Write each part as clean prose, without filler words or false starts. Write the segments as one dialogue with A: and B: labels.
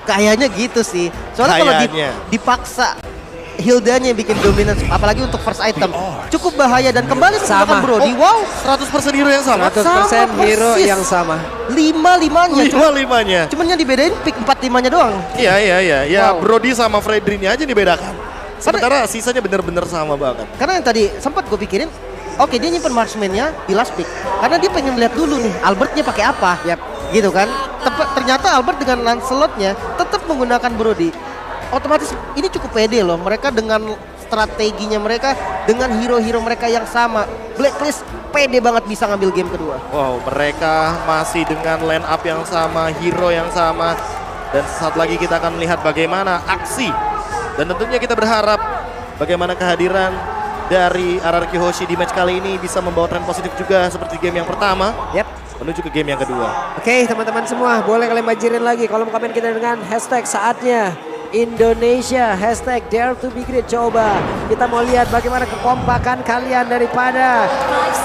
A: Kayaknya gitu sih. Soalnya kalau dipaksa Hildanya yang bikin dominan, apalagi untuk first item, cukup bahaya dan kembali menggunakan Brody. Wow,
B: 100% hero yang sama.
C: 100% hero yang sama.
A: 5-5-nya. Cuman yang dibedain pick 4-5-nya doang.
B: Iya. Ya Brody sama Fredrin-nya aja dibedakan. Sementara sisanya bener-bener sama banget.
A: Karena yang tadi sempat gue pikirin, oke dia nyimpen marksman-nya di last pick. Karena dia pengen lihat dulu nih, Albertnya pakai apa. Gitu kan. Ternyata Albert dengan Lancelot-nya tetap menggunakan Brody. Otomatis ini cukup pede loh, mereka dengan strateginya mereka, dengan hero-hero mereka yang sama. Blacklist pede banget bisa ngambil game kedua.
B: Wow, mereka masih dengan line up yang sama, hero yang sama. Dan sesaat lagi kita akan melihat bagaimana aksi. Dan tentunya kita berharap bagaimana kehadiran dari RRQ Hoshi di match kali ini bisa membawa tren positif juga seperti game yang pertama. Menuju ke game yang kedua.
C: Oke teman-teman semua, boleh kalian bajirin lagi kolom komen kita dengan hashtag saatnya Indonesia, hashtag dare to be great. Coba kita mau lihat bagaimana kekompakan kalian daripada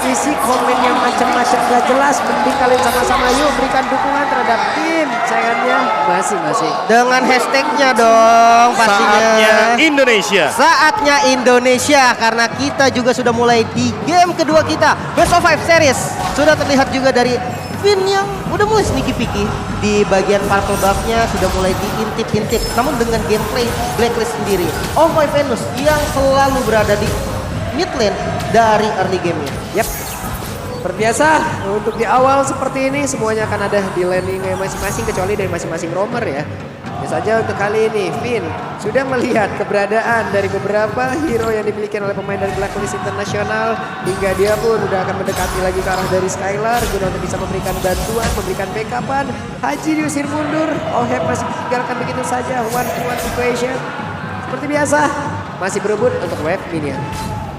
C: isi komen yang macam-macam gak jelas. Mending kalian sama-sama yuk berikan dukungan terhadap tim sayangnya masing-masing.
A: Dengan hashtagnya dong pastinya.
B: Saatnya Indonesia.
A: Saatnya Indonesia, karena kita juga sudah mulai di game kedua kita. Best of 5 series. Sudah terlihat juga dari Finn yang udah mulai sneaky picky di bagian purple buff-nya, sudah mulai diintip-intip. Namun dengan gameplay Blacklist sendiri, Oh My Venus yang selalu berada di mid lane dari early game-nya.
C: Seperti biasa untuk di awal seperti ini semuanya akan ada di lane-nya masing-masing kecuali dari masing-masing roamer ya. Biasa saja untuk kali ini Finn sudah melihat keberadaan dari beberapa hero yang dimiliki oleh pemain dari Blacklist Internasional, hingga dia pun udah akan mendekati lagi ke arah dari Skylar guna untuk bisa memberikan bantuan, memberikan backupan. Haji diusir mundur, Oheb masih ditinggalkan begitu saja, 1-to-1 situation. Seperti biasa masih berebut untuk wave minion.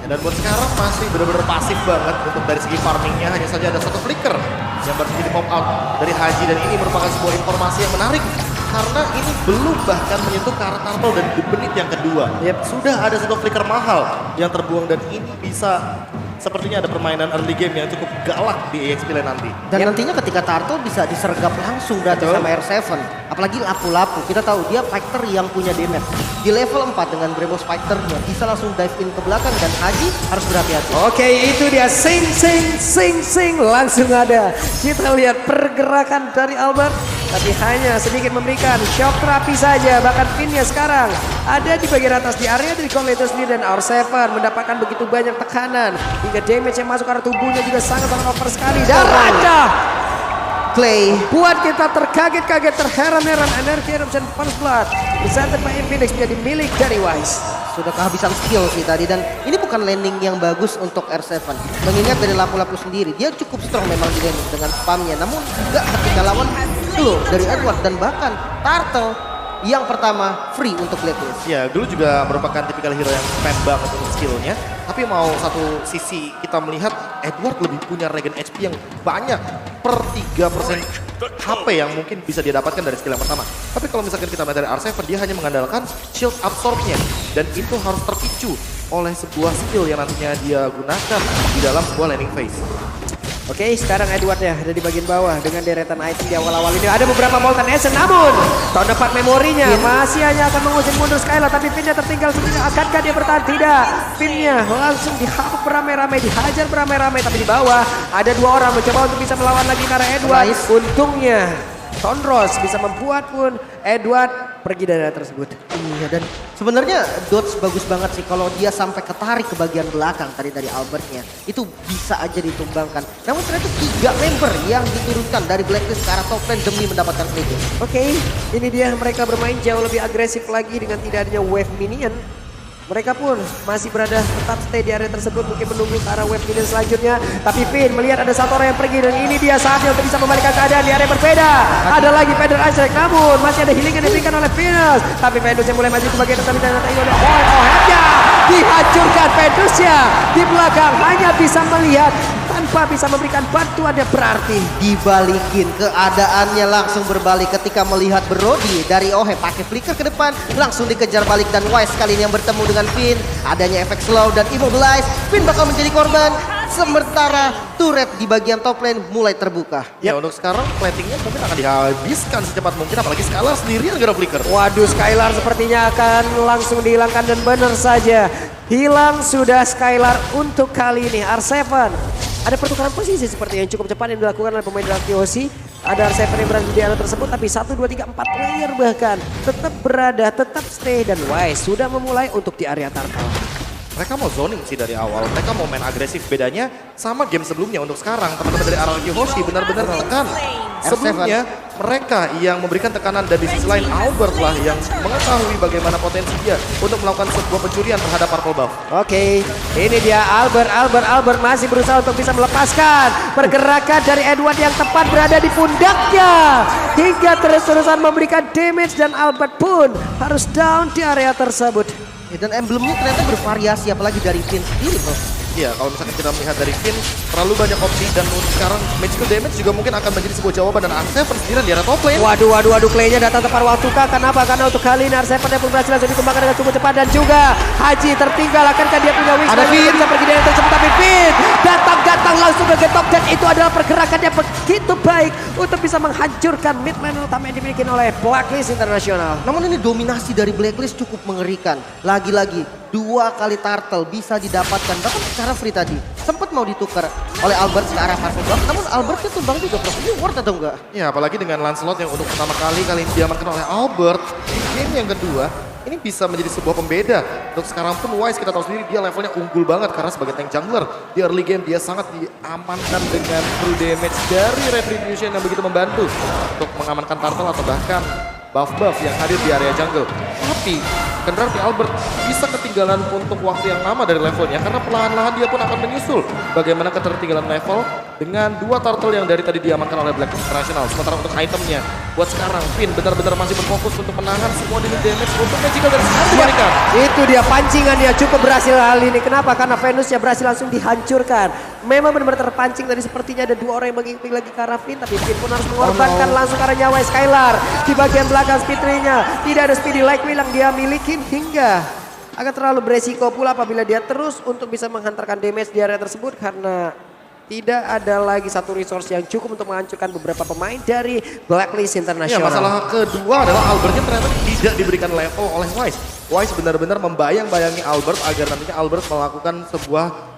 B: Dan buat sekarang masih benar-benar pasif banget untuk dari segi farmingnya. Hanya saja ada satu flicker yang baru saja di pop out dari Haji, dan ini merupakan sebuah informasi yang menarik karena ini belum bahkan menyentuh ke arah turtle dan di menit yang kedua. Sudah ada satu flicker mahal yang terbuang, dan ini bisa sepertinya ada permainan early game yang cukup galak di EXP Lane nanti.
A: Dan nantinya ketika Turtle bisa disergap langsung berarti sama R7. Apalagi lapu-lapu, kita tahu dia fighter yang punya damage. Di level 4 dengan Bremos fighternya bisa langsung dive in ke belakang, dan Haji harus berhati-hati.
C: Oke, itu dia sing langsung ada. Kita lihat pergerakan dari Albert, tapi hanya sedikit memberikan shock terapi saja. Bahkan Finn-nya sekarang ada di bagian atas di area dari Cold itu sendiri, dan R7 mendapatkan begitu banyak tekanan hingga damage yang masuk ke arah tubuhnya juga sangat-sangat over sekali. Dan Raja
A: Clay
C: buat kita terkaget-kaget, terheran-heran. Energy Eruption First Blood presented by Infinix menjadi milik dari Wise.
A: sudah kehabisan skill sih tadi, dan ini bukan landing yang bagus untuk R7. Mengingat dari lapu-lapu sendiri, dia cukup strong memang di landing dengan spamnya, namun enggak ketika lawan Glue dari Edward dan bahkan Turtle yang pertama free untuk Blacklist.
B: Ya, Glue juga merupakan tipikal hero yang spam banget untuk skillnya. Tapi mau satu sisi kita melihat Edward lebih punya regen HP yang banyak per 3% HP yang mungkin bisa dia dapatkan dari skill yang pertama. Tapi kalau misalkan kita melihat dari R7, dia hanya mengandalkan shield absorbnya. Dan itu harus terpicu oleh sebuah skill yang nantinya dia gunakan di dalam sebuah landing phase.
C: Oke, sekarang Edward ya ada di bagian bawah dengan deretan item di awal-awal ini. Ada beberapa Molten Essence, namun tahun depan memorinya masih hanya akan mengusir mundur Skylar. Tapi Finn-nya tertinggal sebenarnya. Akankah dia bertahan? Tidak. Finn-nya langsung dihapuk beramai-ramai, dihajar beramai-ramai. Tapi di bawah ada dua orang mencoba untuk bisa melawan lagi karena Edward. Untungnya Tonros bisa membuat pun Edward pergi dari area tersebut.
A: Iya, dan sebenarnya Dodge bagus banget sih kalau dia sampai ketarik ke bagian belakang tadi dari Albertnya. Itu bisa aja ditumbangkan. Namun ternyata 3 member yang diturunkan dari Blacklist ke arah top lane demi mendapatkan play.
C: Oke, ini dia mereka bermain jauh lebih agresif lagi dengan tidak adanya wave minion. Mereka pun masih berada tetap stay di area tersebut, mungkin menunggu ke arah wave minion selanjutnya. Tapi Finn melihat ada satu orang yang pergi, dan ini dia saatnya untuk bisa membalikkan keadaan di area berbeda. Ada lagi Fender Isaac, namun masih ada healing yang diberikan oleh Venus. Tapi Venus yang mulai maju ke bagian depan, dan nanti oleh Ohebnya dihancurkan. Venusnya di belakang hanya bisa melihat tanpa bisa memberikan bantuan yang berarti.
A: Dibalikin, keadaannya langsung berbalik ketika melihat Brody dari Oheb pakai flicker ke depan, langsung dikejar balik, dan Wise kali ini yang bertemu dengan Finn. Adanya efek slow dan immobilize, Finn bakal menjadi korban. Sementara turret di bagian top lane mulai terbuka.
B: Ya untuk sekarang platingnya mungkin akan dihabiskan secepat mungkin, apalagi Skylar sendirian gak ada flicker.
C: Waduh, Skylar sepertinya akan langsung dihilangkan dan benar saja. Hilang sudah Skylar untuk kali ini. R7 ada pertukaran posisi seperti yang cukup cepat yang dilakukan oleh pemain dari Kiyoshi. Ada R7 yang berada di area tersebut, tapi 1, 2, 3, 4 player bahkan tetap berada, tetap stay, dan Wise sudah memulai untuk di area turtle.
B: Mereka mau zoning sih dari awal, mereka mau main agresif. Bedanya sama game sebelumnya. Untuk sekarang teman-teman dari RRQ Hoshi benar-benar menekan. Sebelumnya mereka yang memberikan tekanan, dan di sisi lain Albert lah yang mengetahui bagaimana potensi dia untuk melakukan sebuah pencurian terhadap purple buff.
C: Oke, ini dia Albert masih berusaha untuk bisa melepaskan pergerakan dari Edward yang tepat berada di pundaknya. Hingga terus-terusan memberikan damage dan Albert pun harus down di area tersebut.
A: Ya, dan emblemnya ternyata bervariasi, apalagi dari Finn sendiri bro.
B: Iya, kalau misalkan kita melihat dari Finn, terlalu banyak opsi, dan untuk sekarang magical damage juga mungkin akan menjadi sebuah jawaban, dan R7 sendirian di area top lane.
C: Waduh, playnya datang tepat waktu kah? Kenapa? Karena untuk kali ini R7 pun berhasil langsung dikembangkan dengan cukup cepat, dan juga Haji tertinggal. Akankah dia punya wings?
A: Ada Finn.
C: Bisa pergi dari tersebut, tapi Finn datang langsung ke getok, dan itu adalah pergerakan yang begitu baik untuk bisa menghancurkan mid lane utama yang dimiliki oleh Blacklist International.
A: Namun ini dominasi dari Blacklist cukup mengerikan. Lagi-lagi 2 kali turtle bisa didapatkan, bahkan secara free tadi. Sempat mau ditukar oleh Albert ke arah purple buff, namun Albertnya tumbang juga bro. Ini worth atau enggak?
B: Ya, apalagi dengan Lancelot yang untuk pertama kali ini diamankan oleh Albert. Di game yang kedua, ini bisa menjadi sebuah pembeda. Untuk sekarang pun Wise kita tahu sendiri dia levelnya unggul banget, karena sebagai tank jungler di early game dia sangat diamankan dengan true damage dari Retribution yang begitu membantu untuk mengamankan turtle atau bahkan buff-buff yang hadir di area jungle. Tapi kendaraan Albert bisa ketinggalan untuk waktu yang lama dari levelnya, karena perlahan-lahan dia pun akan menyusul bagaimana ketertinggalan level dengan 2 turtle yang dari tadi diamankan oleh Black International. Sementara untuk itemnya, buat sekarang Finn benar-benar masih berfokus untuk menahan semua damage untuk magical dari sekarang diberikan.
C: Itu dia pancingan dia cukup berhasil kali ini. Kenapa? Karena Venusnya berhasil langsung dihancurkan. Memang benar-benar terpancing tadi, sepertinya ada 2 orang yang mengikuti lagi ke arah Finn, tapi Finn pun harus mengorbankan langsung karena nyawa Skylar. Di bagian belakang speedrunnya tidak ada speedy like yang dia miliki, hingga akan terlalu beresiko pula apabila dia terus untuk bisa menghantarkan damage di area tersebut, karena tidak ada lagi satu resource yang cukup untuk menghancurkan beberapa pemain dari Blacklist
B: Ya,
C: International.
B: masalah kedua adalah Albertnya ternyata tidak diberikan level oleh Wise. Wise benar-benar membayang-bayangi Albert agar nantinya Albert melakukan sebuah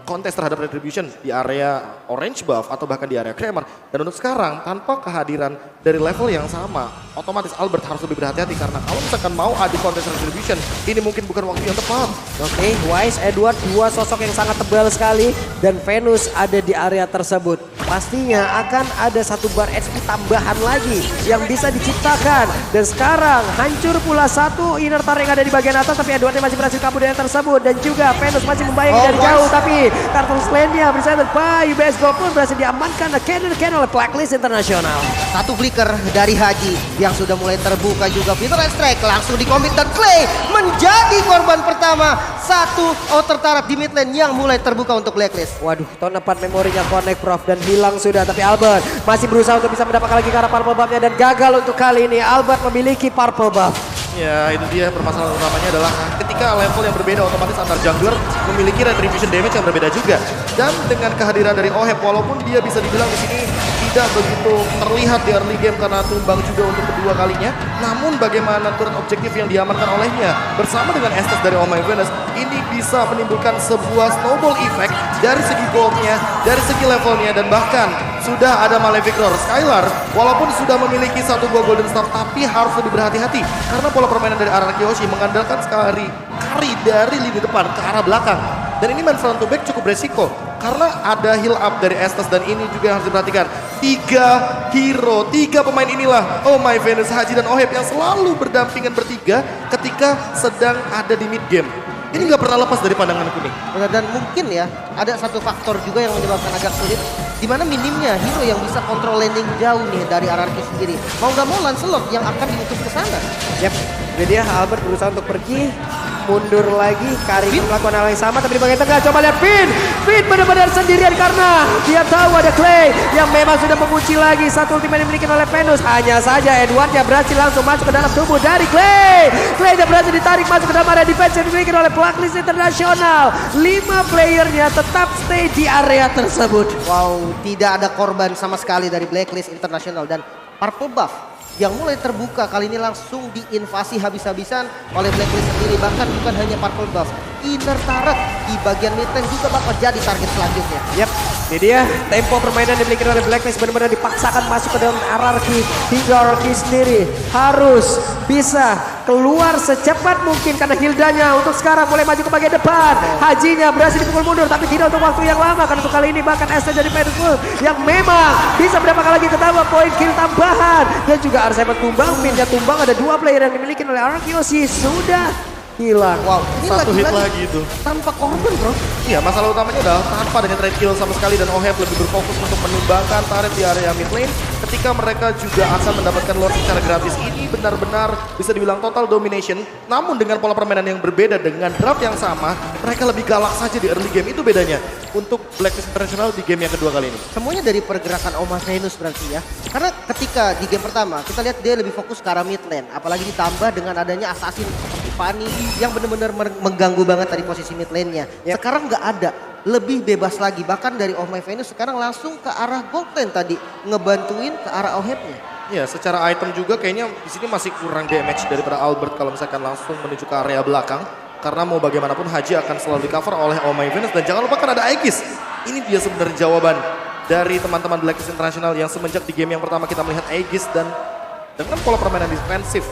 B: kontes terhadap Retribution di area Orange Buff atau bahkan di area Kramer. Dan untuk sekarang tanpa kehadiran dari level yang sama, otomatis Albert harus lebih berhati-hati, karena kalau misalkan mau adu kontes Retribution, ini mungkin bukan waktu yang tepat.
C: Oke, Wise, Edward, 2 sosok yang sangat tebal sekali, dan Venus ada di area tersebut. Pastinya akan ada 1 bar HP tambahan lagi yang bisa diciptakan. Dan sekarang hancur pula 1 inner turret yang ada di bagian atas, tapi Edwardnya masih berhasil kabur dari area tersebut. Dan juga Venus masih membayangi dari jauh, tapi Turtle Slane-nya bersama by UBS Gold pun berhasil diamankan oleh Blacklist International.
A: 1 flicker dari Haji yang sudah mulai terbuka juga. Peter Strike langsung dikomit, dan Clay menjadi korban pertama. 1 outer turret di mid lane yang mulai terbuka untuk Blacklist.
C: Waduh, tahun 4 memorinya connect Prof, dan hilang sudah. Tapi Albert masih berusaha untuk bisa mendapatkan lagi ke arah purple buff-nya, dan gagal untuk kali ini. Albert memiliki purple buff.
B: Ya, itu dia permasalahan utamanya adalah ketika level yang berbeda, otomatis antar jungler memiliki retribution damage yang berbeda juga. Dan dengan kehadiran dari Oheb, walaupun dia bisa dibilang di sini tidak begitu terlihat di early game karena tumbang juga untuk kedua kalinya, namun bagaimana turret objektif yang diamankan olehnya bersama dengan Estes dari Oh My Venus, ini bisa menimbulkan sebuah snowball effect dari segi goldnya, dari segi levelnya, dan bahkan sudah ada Malefic Roar. Skylar walaupun sudah memiliki 1 buah Golden Star, tapi harus lebih berhati-hati karena pola permainan dari RRQ Hoshi mengandalkan sekali kari dari lini depan ke arah belakang. Dan ini main front to back cukup beresiko karena ada heal up dari Estes, dan ini juga yang harus diperhatikan. 3 hero, 3 pemain inilah Oh My Venus, Haji, dan Oheb yang selalu berdampingan bertiga ketika sedang ada di mid game. Ini nggak pernah lepas dari pandanganku nih.
A: Benar, dan mungkin ya ada satu faktor juga yang menyebabkan agak sulit, di mana minimnya hero yang bisa kontrol landing jauh nih dari RRQ sendiri. Mau nggak mau Lancelot yang akan diutus ke sana.
C: Yap, jadi dia Albert berusaha untuk pergi mundur lagi. Kari melakukan hal yang sama tapi di bagian tengah. Coba lihat Finn. Finn benar-benar sendirian karena dia tahu ada Clay yang memang sudah mengunci lagi satu ultimate yang dimiliki oleh Venus. Hanya saja Edwardnya berhasil langsung masuk ke dalam tubuh dari Clay. Claynya berhasil ditarik masuk ke dalam area defense yang dimiliki oleh Blacklist International. 5 playernya tetap stay di area tersebut.
A: Wow, tidak ada korban sama sekali dari Blacklist International dan Purple Buff yang mulai terbuka kali ini langsung diinvasi habis-habisan oleh Blacklist sendiri. Bahkan bukan hanya Purple Buff, Inner Turret di bagian mid lane juga bakal jadi target selanjutnya.
C: Yap, ini dia tempo permainan dimiliki oleh Blacklist benar-benar dipaksakan masuk ke dalam hierarki. Hingga Rocky sendiri harus bisa keluar secepat mungkin karena Hildanya untuk sekarang mulai maju ke bagian depan. Hajinya berhasil dipukul mundur tapi tidak untuk waktu yang lama karena untuk kali ini bahkan Esta jadi Pedro yang memang bisa mendapatkan lagi ketambah poin kill tambahan dan juga R7 tumbang, pindah tumbang, ada 2 player yang dimiliki oleh Arkeosi sudah hilang.
A: Wow, ini
B: Satu hit lagi itu.
A: tanpa korban bro.
B: Iya, masalah utamanya adalah tanpa dengan trade kill sama sekali dan OHEB lebih berfokus untuk menumbangkan turret di area mid lane ketika mereka juga akan mendapatkan lord secara gratis. Ini benar-benar bisa dibilang total domination, namun dengan pola permainan yang berbeda dengan draft yang sama, mereka lebih galak saja di early game. Itu bedanya untuk Blacklist International di game yang kedua kali ini.
A: Semuanya dari pergerakan Oma Venus berarti ya. Karena ketika di game pertama kita lihat dia lebih fokus ke arah mid lane. Apalagi ditambah dengan adanya assassin seperti Fanny yang benar-benar mengganggu banget dari posisi mid lane-nya.
C: Yep.
A: Sekarang nggak ada. Lebih bebas lagi. Bahkan dari Oh My Venus sekarang langsung ke arah gold lane tadi. Ngebantuin ke arah OHEB-nya.
B: Ya, secara item juga kayaknya di sini masih kurang damage daripada Albert kalau misalkan langsung menuju ke area belakang. Karena mau bagaimanapun Haji akan selalu di cover oleh Oh My Venus. Dan jangan lupakan ada Aegis. Ini dia sebenarnya jawaban dari teman-teman Blacklist International yang semenjak di game yang pertama kita melihat Aegis dan dengan pola permainan defensif.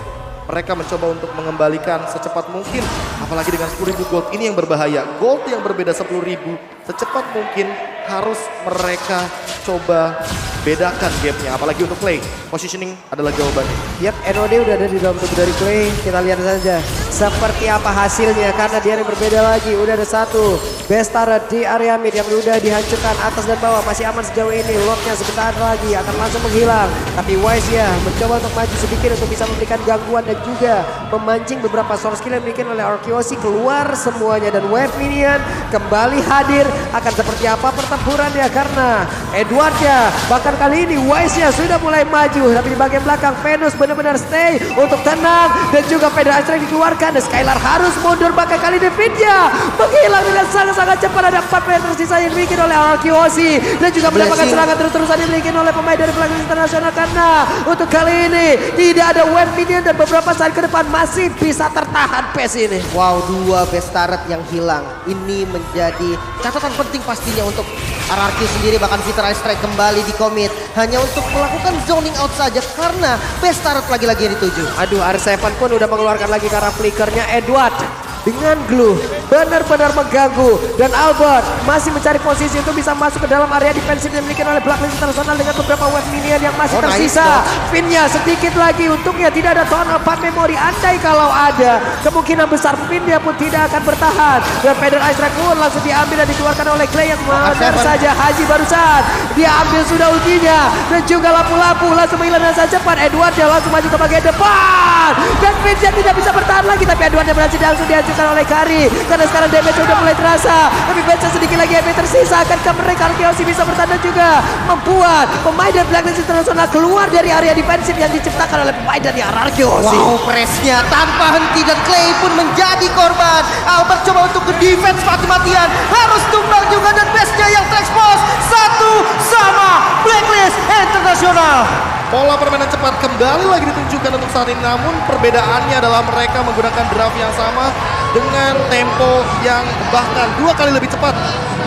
B: Mereka mencoba untuk mengembalikan secepat mungkin. Apalagi dengan 10.000 gold ini yang berbahaya. Gold yang berbeda 10.000 secepat mungkin harus mereka coba bedakan gapnya. Apalagi untuk Clay, positioning adalah jawabannya.
C: Yap, NOD udah ada di dalam tubuh dari Clay. Kita lihat saja seperti apa hasilnya karena dia yang berbeda lagi. Udah ada satu best turret di area mid yang udah dihancurkan atas dan bawah. Masih aman sejauh ini. Lordnya sebentar lagi akan langsung menghilang. Tapi Wise ya mencoba untuk maju sedikit untuk bisa memberikan gangguan dan juga memancing beberapa source skill yang dimiliki oleh Arkeosi keluar semuanya. Dan Wave Minion kembali hadir. Akan seperti apa pertempurannya karena Edwardnya bahkan kali ini Wise-nya sudah mulai maju. Tapi di bagian belakang Venus benar-benar stay untuk tenang dan juga Federal Strike dikeluarkan dan Skylar harus mundur. Bahkan kali ini Fitnya menghilang dengan sangat-sangat cepat. Ada 4 player tersisa yang dimiliki oleh Arkeosi dan juga mendapatkan serangan terus-terusan yang dimiliki oleh pemain dari Blacklist International karena untuk kali ini tidak ada Wave Minion dan beberapa saat ke depan masih bisa tertahan PES ini.
A: Wow, 2 best turret yang hilang. Ini menjadi catatan penting pastinya untuk RRQ sendiri. Bahkan Fitter Ice Strike kembali di commit hanya untuk melakukan zoning out saja karena best turret lagi-lagi yang dituju.
C: Aduh, R7 pun udah mengeluarkan lagi karena flickernya Edward dengan glue benar-benar mengganggu dan Albert masih mencari posisi untuk bisa masuk ke dalam area defensif yang dimiliki oleh Blacklist International dengan beberapa wave minion yang masih tersisa. Pinnya sedikit lagi untuknya tidak ada tonal part memory. Andai kalau ada kemungkinan besar Pinnya pun tidak akan bertahan dan Federal Ice Strike pun langsung diambil dan dikeluarkan oleh Clay yang benar saja Haji barusan dia ambil sudah ultinya dan juga lampu-lampu langsung menghilang dengan sangat cepat. Edward yang langsung maju ke bagian depan dan Pinnya tidak bisa bertahan lagi tapi Edward yang berhasil langsung dihancurkan oleh Kari karena sekarang damage sudah mulai terasa. Tapi Bensa sedikit lagi yang tersisa akankah mereka Arkeosi bisa bertahan juga membuat pemain dari Blacklist International keluar dari area defensif yang diciptakan oleh pemain dari Arkeosi.
A: Wow, pressnya tanpa henti dan Clay pun menjadi korban. Albert coba untuk ke defense mati-matian, harus tumbang juga dan bestnya yang terekspos satu sama Blacklist International.
B: Pola permainan cepat kembali lagi ditunjukkan untuk saat ini, namun perbedaannya adalah mereka menggunakan draft yang sama dengan tempo yang bahkan 2 kali lebih cepat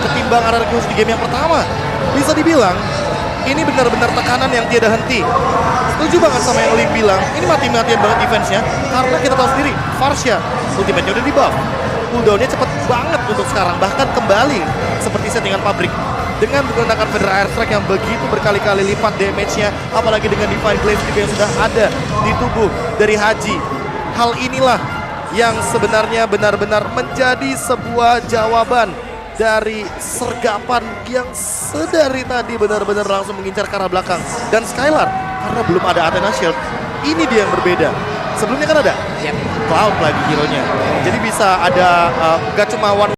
B: ketimbang Ararkius di game yang pertama. Bisa dibilang ini benar-benar tekanan yang tiada henti. Setuju banget sama yang Lim bilang, ini mati-matian banget defense-nya karena kita tahu sendiri Farsha ultimate-nya udah di buff. Cooldown-nya cepet banget untuk sekarang, bahkan kembali seperti settingan pabrik. Dengan menggunakan Federal Airstrike yang begitu berkali-kali lipat damage-nya, apalagi dengan Divine Glaive juga yang sudah ada di tubuh dari Haji. Hal inilah yang sebenarnya benar-benar menjadi sebuah jawaban dari sergapan yang sedari tadi benar-benar langsung mengincar ke arah belakang. Dan Skylar, karena belum ada Athena Shield, ini dia yang berbeda. Sebelumnya kan ada
C: Yap.
B: Cloud lagi hero-nya. Jadi bisa ada gak cuma one